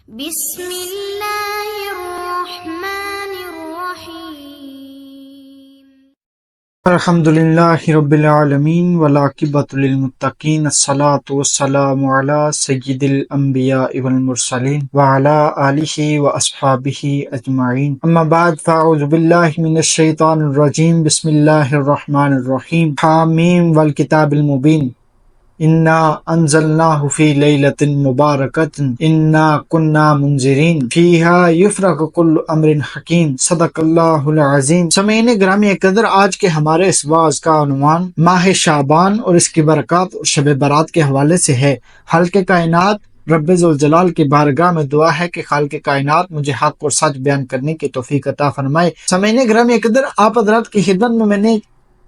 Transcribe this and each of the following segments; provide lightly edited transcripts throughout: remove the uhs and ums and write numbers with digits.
بسم اللہ الرحمن الرحیم۔ الحمدللہ رب العالمین والعاقبۃ للمتقین، الصلاۃ والسلام علی سید الانبیاء والمرسلین وعلی آلہ واصحابہ اجمعین، اما بعد فاعوذ باللہ من الشیطان الرجیم، بسم اللہ الرحمن الرحیم۔ حامیم والکتاب المبین، انا انزلناہ فی لیلۃ مبارکۃ انا کنا منذرین فیہا یفرق کل امر حکیم، صدق اللہ العظیم۔ سامعین گرامی قدر، آج کے ہمارے اس وعظ کا عنوان ماہ شعبان اور اس کی برکات اور شب برات کے حوالے سے ہے۔ خالق کائنات رب ذوالجلال کی بارگاہ میں دعا ہے کہ خالق کائنات مجھے حق اور سچ بیان کرنے کی توفیق عطا فرمائے۔ سامعین گرامی قدر، آپ حضرات کی خدمت میں نے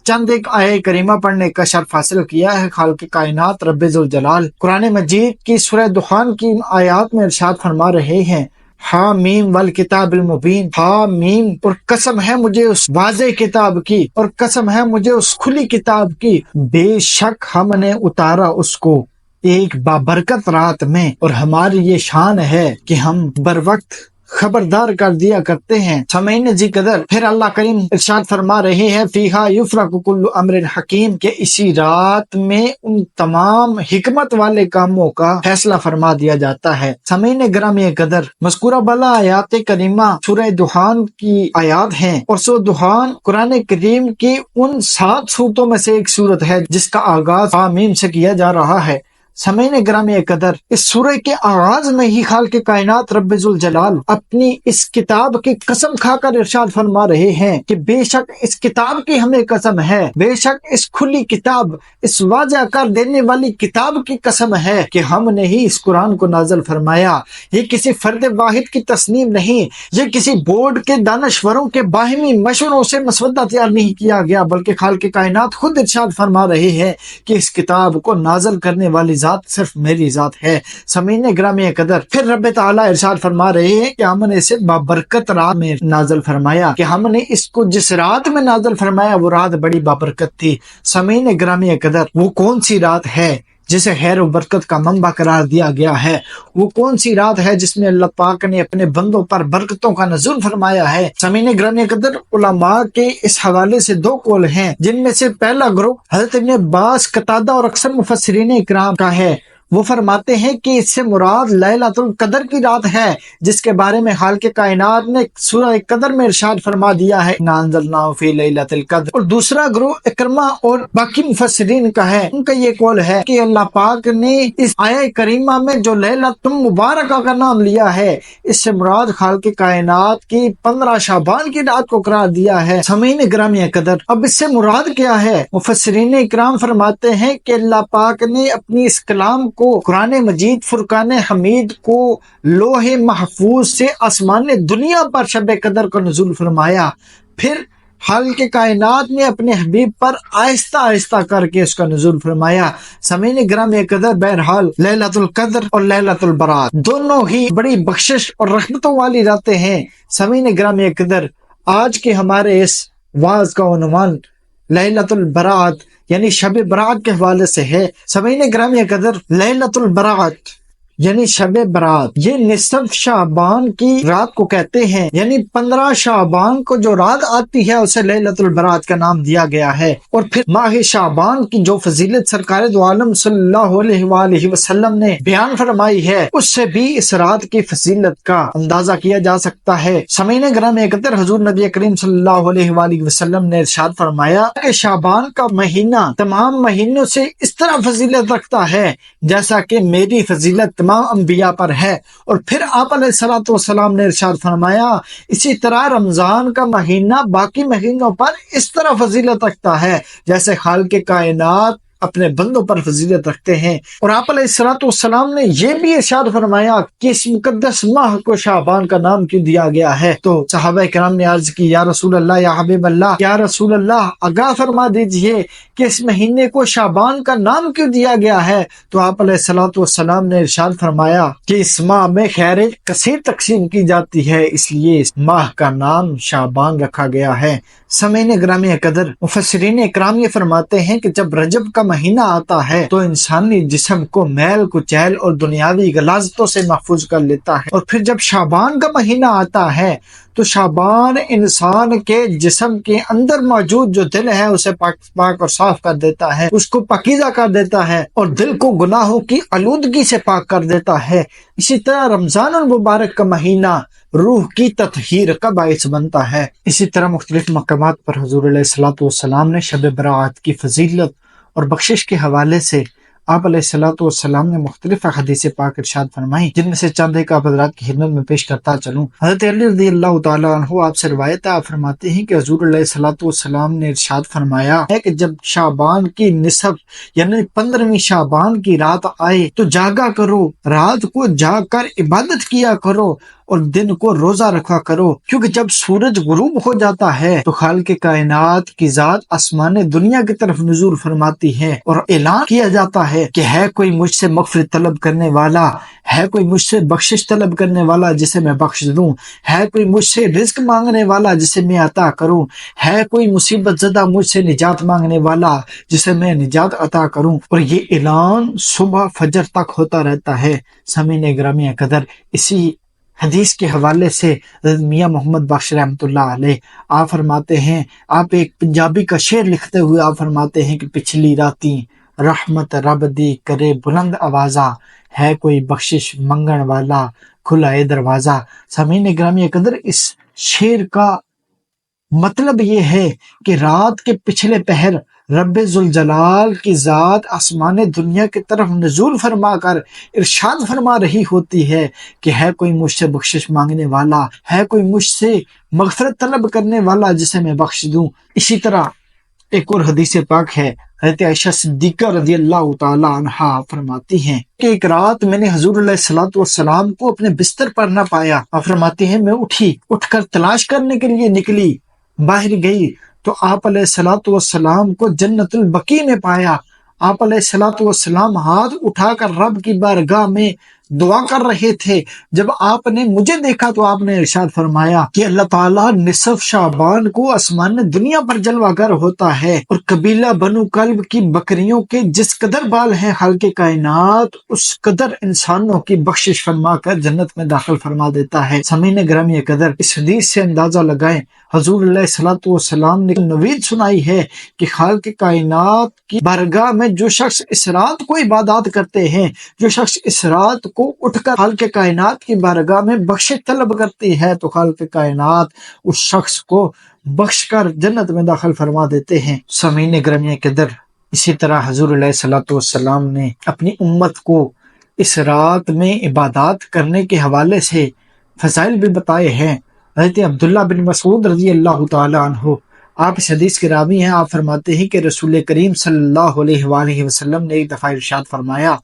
چند ایک آیہ کریمہ پڑھنے کا شرف حاصل کیا ہے۔ خالق کائنات رب ذوالجلال قرآن مجید کی سورہ دخان کی آیات میں ارشاد فرما رہے ہیں، حامیم والکتاب المبین، حامیم، اور قسم ہے مجھے اس واضح کتاب کی، اور قسم ہے مجھے اس کھلی کتاب کی، بے شک ہم نے اتارا اس کو ایک بابرکت رات میں، اور ہماری یہ شان ہے کہ ہم بر وقت خبردار کر دیا کرتے ہیں۔ سامعین جی قدر، پھر اللہ کریم ارشاد فرما رہے ہیں، فیہا یفرق کل امر حکیم، کہ اسی رات میں ان تمام حکمت والے کاموں کا فیصلہ فرما دیا جاتا ہے۔ سامعین گرامی قدر، مذکورہ بالا آیات کریمہ سورہ دخان کی آیات ہیں، اور سورہ دخان قرآن کریم کی ان 7 سورتوں میں سے ایک سورت ہے جس کا آغاز حامیم سے کیا جا رہا ہے۔ سامعین گرامی قدر، اس سورہ کے آغاز میں ہی خالق کائنات رب ذوالجلال اپنی اس کتاب کی قسم کھا کر ارشاد فرما رہے ہیں کہ بے شک اس کتاب کی ہمیں قسم ہے، بے شک اس کھلی کتاب، اس واضح کر دینے والی کتاب کی قسم ہے کہ ہم نے ہی اس قرآن کو نازل فرمایا۔ یہ کسی فرد واحد کی تصنیف نہیں، یہ کسی بورڈ کے دانشوروں کے باہمی مشوروں سے مسودہ تیار نہیں کیا گیا، بلکہ خالق کائنات خود ارشاد فرما رہے ہیں کہ اس کتاب کو نازل کرنے والی ذات صرف میری ذات ہے۔ سامعین گرامی قدر، پھر رب تعالیٰ ارشاد فرما رہے ہیں کہ ہم نے اسے بابرکت رات میں نازل فرمایا، کہ ہم نے اس کو جس رات میں نازل فرمایا وہ رات بڑی بابرکت تھی۔ سامعین گرامی قدر، وہ کون سی رات ہے جسے خیر و برکت کا منبع قرار دیا گیا ہے؟ وہ کون سی رات ہے جس میں اللہ پاک نے اپنے بندوں پر برکتوں کا نزول فرمایا ہے؟ سامعین گرامی قدر، علماء کے اس حوالے سے 2 قول ہیں، جن میں سے پہلا گروہ حضرت ابن عباس، قتادہ اور اکثر مفسرین اکرام کا ہے۔ وہ فرماتے ہیں کہ اس سے مراد لیلۃ القدر کی رات ہے، جس کے بارے میں خالق کائنات نے سورہ قدر میں ارشاد فرما دیا ہے، انا انزلناہ فی لیلۃ القدر۔ اور دوسرا گروہ اکرمہ اور باقی مفسرین کا ہے، ان کا یہ قول ہے کہ اللہ پاک نے اس آیہ کریمہ میں جو لیلۃ مبارکہ کا نام لیا ہے، اس سے مراد خالق کائنات کی 15 شعبان کی رات کو قرار دیا ہے۔ سامعین گرامی قدر، اب اس سے مراد کیا ہے؟ مفسرین اکرام فرماتے ہیں کہ اللہ پاک نے اپنی اس کلام کو قرآن مجید فرقان حمید کو لوح محفوظ سے آسمان دنیا پر شب قدر کو نزول فرمایا، پھر خالق کائنات نے اپنے حبیب پر آہستہ آہستہ کر کے اس کا نزول فرمایا۔ سامعین گرامی قدر، بہرحال لیلۃ القدر اور لیلۃ البرات دونوں ہی بڑی بخشش اور رحمتوں والی راتیں ہیں۔ سامعین گرامی قدر، آج کے ہمارے اس وعظ کا عنوان لیلۃ البرات یعنی شب برات کے حوالے سے ہے۔ سامعین گرامی قدر، لیلۃ البرات یعنی شب برات، یہ نصف شعبان کی رات کو کہتے ہیں، یعنی 15 شعبان کو جو رات آتی ہے اسے لیلۃ البرات کا نام دیا گیا ہے۔ اور پھر ماہ شعبان کی جو فضیلت سرکار دو عالم صلی اللہ علیہ وآلہ وسلم نے بیان فرمائی ہے، اس سے بھی اس رات کی فضیلت کا اندازہ کیا جا سکتا ہے۔ سامعین گرامی قدر، حضور نبی کریم صلی اللہ علیہ وآلہ وسلم نے ارشاد فرمایا کہ شعبان کا مہینہ تمام مہینوں سے اس طرح فضیلت رکھتا ہے جیسا کہ میری فضیلت تمام انبیاء پر ہے۔ اور پھر آپ علیہ الصلوۃ والسلام نے ارشاد فرمایا، اسی طرح رمضان کا مہینہ باقی مہینوں پر اس طرح فضیلت رکھتا ہے جیسے خالق کائنات اپنے بندوں پر فضیلت رکھتے ہیں۔ اور آپ علیہ الصلوۃ والسلام نے یہ بھی ارشاد فرمایا کہ اس مقدس ماہ کو شعبان کا نام کیوں دیا گیا ہے؟ تو صحابہ کرام نے عرض کی، یا رسول اللہ، یا حبیب اللہ، یا رسول اللہ، آگاہ فرما دیجئے کہ اس مہینے کو شعبان کا نام کیوں دیا گیا ہے؟ تو آپ علیہ الصلوۃ والسلام نے ارشاد فرمایا کہ اس ماہ میں خیر کثیر تقسیم کی جاتی ہے، اس لیے اس ماہ کا نام شعبان رکھا گیا ہے۔ سامعین گرامی قدر، مفسرین اکرام یہ فرماتے ہیں کہ جب رجب کا مہینہ آتا ہے تو انسانی جسم کو میل کچیل اور دنیاوی غلاظتوں سے محفوظ کر لیتا ہے، اور پھر جب شعبان کا مہینہ آتا ہے تو شعبان انسان کے جسم کے اندر موجود جو دل ہے اسے پاک اور صاف کر دیتا ہے، اس کو پاکیزہ کر دیتا ہے اور دل کو گناہوں کی آلودگی سے پاک کر دیتا ہے۔ اسی طرح رمضان المبارک کا مہینہ روح کی تطہیر کا باعث بنتا ہے۔ اسی طرح مختلف مقامات پر حضور علیہ الصلوۃ والسلام نے شب برات کی فضیلت اور بخشش کے حوالے سے آپ علیہ الصلوۃ والسلام نے مختلف احادیث پاک ارشاد فرمائی، جن میں سے چند ایک آپ حضرات کی خدمت میں پیش کرتا چلوں۔ حضرت علی رضی اللہ تعالیٰ عنہ آپ سے روایت ہے، آپ فرماتے ہیں کہ حضور علیہ الصلوۃ والسلام نے ارشاد فرمایا ہے کہ جب شعبان کی نصف یعنی 15ویں شعبان کی رات آئے تو جاگا کرو، رات کو جاگ کر عبادت کیا کرو اور دن کو روزہ رکھا کرو، کیونکہ جب سورج غروب ہو جاتا ہے تو خالق کائنات کی ذات آسمان دنیا کی طرف نزول فرماتی ہے اور اعلان کیا جاتا ہے کہ ہے کوئی مجھ سے مغفرت طلب کرنے والا، ہے کوئی مجھ سے بخشش طلب کرنے والا جسے میں بخش دوں، ہے کوئی مجھ سے رزق مانگنے والا جسے میں عطا کروں، ہے کوئی مصیبت زدہ مجھ سے نجات مانگنے والا جسے میں نجات عطا کروں۔ اور یہ اعلان صبح فجر تک ہوتا رہتا ہے۔ سامعین گرامی قدر، اسی حدیث کے حوالے سے حضرت میاں محمد بخش رحمۃ اللہ علیہ آپ فرماتے ہیں، آپ ایک پنجابی کا شعر لکھتے ہوئے آپ فرماتے ہیں کہ پچھلی راتیں رحمت رب دی کرے بلند آوازہ، ہے کوئی بخشش منگن والا کھلا ہے دروازہ۔ سامعین گرامی قدر، اس شعر کا مطلب یہ ہے کہ رات کے پچھلے پہر رب ذوالجلال کی ذات آسمان دنیا کی طرف نزول فرما کر ارشاد فرما رہی ہوتی ہے کہ ہے کوئی مجھ سے بخشش مانگنے والا، ہے کوئی مجھ سے مغفرت طلب کرنے والا جسے میں بخش دوں۔ اسی طرح ایک اور حدیث پاک ہے، حضرت عائشہ صدیقہ رضی اللہ تعالی عنہا فرماتی ہیں کہ ایک رات میں نے حضور علیہ الصلوۃ والسلام کو اپنے بستر پر نہ پایا۔ آپ فرماتی ہیں میں اٹھ کر تلاش کرنے کے لیے نکلی، باہر گئی تو آپ علیہ الصلوۃ والسلام کو جنت البقیع میں پایا۔ آپ علیہ الصلوۃ والسلام ہاتھ اٹھا کر رب کی بارگاہ میں دعا کر رہے تھے۔ جب آپ نے مجھے دیکھا تو آپ نے ارشاد فرمایا کہ اللہ تعالیٰ نصف شعبان کو آسمان دنیا پر جلوہ گر ہوتا ہے، اور قبیلہ بنو کلب کی بکریوں کے جس قدر بال ہیں خالق کائنات اس قدر انسانوں کی بخشش فرما کر جنت میں داخل فرما دیتا ہے۔ سامعین گرامی قدر، اس حدیث سے اندازہ لگائیں حضور علیہ الصلوۃ والسلام نے نوید سنائی ہے کہ خالق کائنات کی بارگاہ میں جو شخص اس رات کو عبادات کرتے ہیں، جو شخص اس رات کو اٹھ کر خالق کائنات کی بارگاہ میں بخشش طلب کرتی ہے تو خالق کائنات اس شخص کو بخش کر جنت میں داخل فرما دیتے ہیں۔ سامعین گرامی قدر، اسی طرح حضور علیہ الصلوۃ والسلام نے اپنی امت کو اس رات میں عبادات کرنے کے حوالے سے فضائل بھی بتائے ہیں۔ حضرت عبداللہ بن مسعود رضی اللہ تعالی عنہ آپ اس حدیث کے راوی ہیں، آپ فرماتے ہیں کہ رسول کریم صلی اللہ علیہ وآلہ وسلم نے ایک دفعہ ارشاد فرمایا،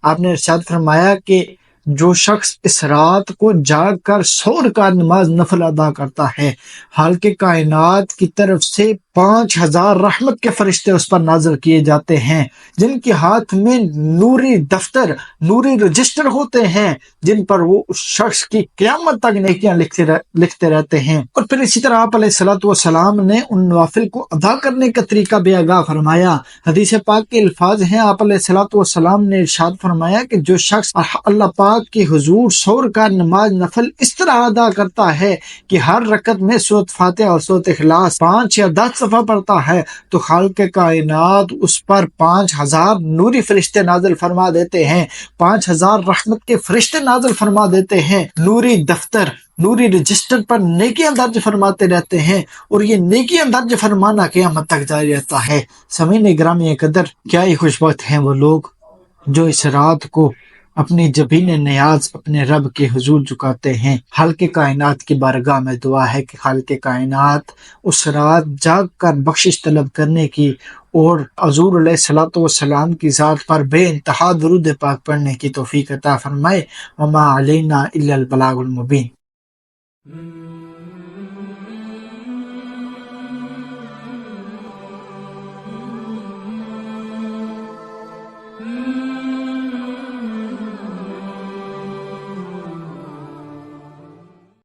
آپ نے ارشاد فرمایا کہ جو شخص اس رات کو جاگ کر 100 رکعت نماز نفل ادا کرتا ہے، خالق کائنات کی طرف سے 5000 رحمت کے فرشتے اس پر نازل کیے جاتے ہیں، جن کے ہاتھ میں نوری دفتر، نوری رجسٹر ہوتے ہیں، جن پر وہ اس شخص کی قیامت تک نیکیاں لکھتے رہتے ہیں۔ اور پھر اسی طرح آپ علیہ الصلوۃ والسلام نے ان نوافل کو ادا کرنے کا طریقہ بھی آگاہ فرمایا۔ حدیث پاک کے الفاظ ہیں، آپ علیہ الصلوۃ والسلام نے ارشاد فرمایا کہ جو شخص اللہ پاک کی حضور 100 رکعت نماز نفل اس طرح ادا کرتا ہے کہ ہر رکعت میں سورۃ فاتحہ اور سورۃ اخلاص 5 یا 10 دفعہ پڑھتا ہے تو خالق کائنات اس پر 5000 نوری فرشتے نازل فرما دیتے ہیں، 5000 رحمت کے فرشتے نازل فرما دیتے ہیں، نوری دفتر، نوری رجسٹر پر نیکیاں درج فرماتے رہتے ہیں، اور یہ نیکیاں درج فرمانا قیامت تک جاری رہتا ہے۔ سامعین گرامی قدر، کیا ہی خوش بخت ہیں وہ لوگ جو اس رات کو اپنی جبین نیاز اپنے رب کے حضور جھکاتے ہیں۔ خالق کائنات کی بارگاہ میں دعا ہے کہ خالق کائنات اس رات جاگ کر بخشش طلب کرنے کی اور حضور علیہ الصلوۃ والسلام کی ذات پر بے انتہا درود پاک پڑھنے کی توفیق عطا فرمائے۔ وما علینا الا البلاغ المبین۔